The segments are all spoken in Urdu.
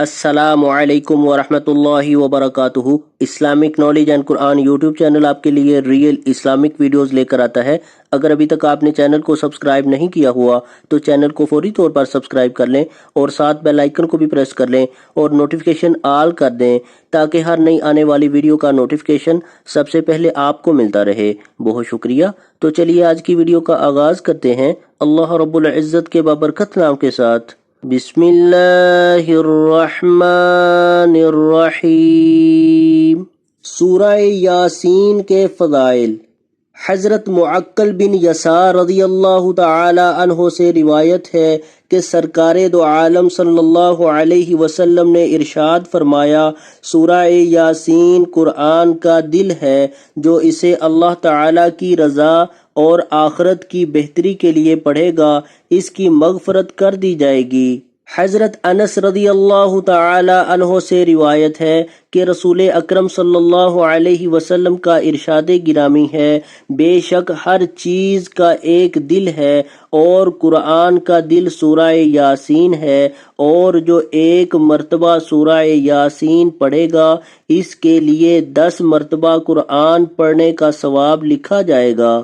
السلام علیکم ورحمۃ اللہ وبرکاتہ۔ Islamic knowledge and Quran YouTube channel آپ کے لیے ریئل اسلامک ویڈیوز لے کر آتا ہے۔ اگر ابھی تک آپ نے چینل کو سبسکرائب نہیں کیا ہوا تو چینل کو فوری طور پر سبسکرائب کر لیں اور ساتھ بیل آئیکن کو بھی پریس کر لیں اور نوٹیفیکیشن آل کر دیں تاکہ ہر نئی آنے والی ویڈیو کا نوٹیفیکیشن سب سے پہلے آپ کو ملتا رہے۔ بہت شکریہ۔ تو چلیے آج کی ویڈیو کا آغاز کرتے ہیں اللہ رب العزت کے بابرکت نام کے ساتھ۔ بسم اللہ الرحمن الرحیم۔ سورہ یاسین کے فضائل۔ حضرت معقل بن یسار رضی اللہ تعالی عنہ سے روایت ہے کہ سرکار دو عالم صلی اللہ علیہ وسلم نے ارشاد فرمایا، سورہ یاسین قرآن کا دل ہے، جو اسے اللہ تعالی کی رضا اور آخرت کی بہتری کے لیے پڑھے گا اس کی مغفرت کر دی جائے گی۔ حضرت انس رضی اللہ تعالی عنہ سے روایت ہے کہ رسول اکرم صلی اللہ علیہ وسلم کا ارشاد گرامی ہے، بے شک ہر چیز کا ایک دل ہے اور قرآن کا دل سورہ یاسین ہے، اور جو ایک مرتبہ سورہ یاسین پڑھے گا اس کے لیے 10 مرتبہ قرآن پڑھنے کا ثواب لکھا جائے گا۔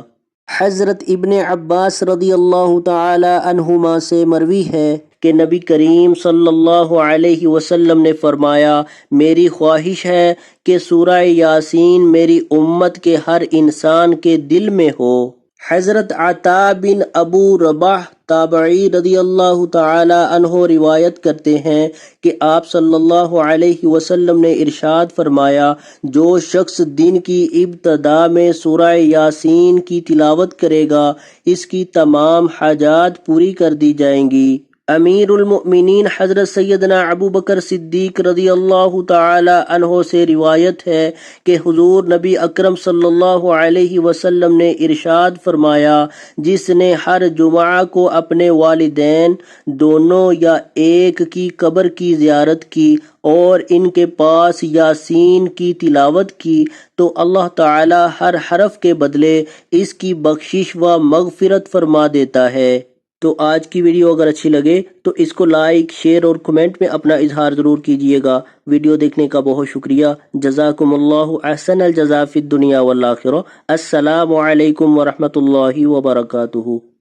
حضرت ابن عباس رضی اللہ تعالی عنہما سے مروی ہے کہ نبی کریم صلی اللہ علیہ وسلم نے فرمایا، میری خواہش ہے کہ سورہ یاسین میری امت کے ہر انسان کے دل میں ہو۔ حضرت عطا بن ابو رباح تابعی رضی اللہ تعالی عنہ روایت کرتے ہیں کہ آپ صلی اللہ علیہ وسلم نے ارشاد فرمایا، جو شخص دن کی ابتدا میں سورہ یاسین کی تلاوت کرے گا اس کی تمام حاجات پوری کر دی جائیں گی۔ امیر المؤمنین حضرت سیدنا ابو بکر صدیق رضی اللہ تعالی عنہ سے روایت ہے کہ حضور نبی اکرم صلی اللہ علیہ وسلم نے ارشاد فرمایا، جس نے ہر جمعہ کو اپنے والدین دونوں یا ایک کی قبر کی زیارت کی اور ان کے پاس یاسین کی تلاوت کی تو اللہ تعالی ہر حرف کے بدلے اس کی بخشش و مغفرت فرما دیتا ہے۔ تو آج کی ویڈیو اگر اچھی لگے تو اس کو لائک، شیئر اور کمنٹ میں اپنا اظہار ضرور کیجیے گا۔ ویڈیو دیکھنے کا بہت شکریہ۔ جزاکم اللہ احسن الجزاء فی الدنیا والآخرہ۔ السلام علیکم ورحمۃ اللہ وبرکاتہ۔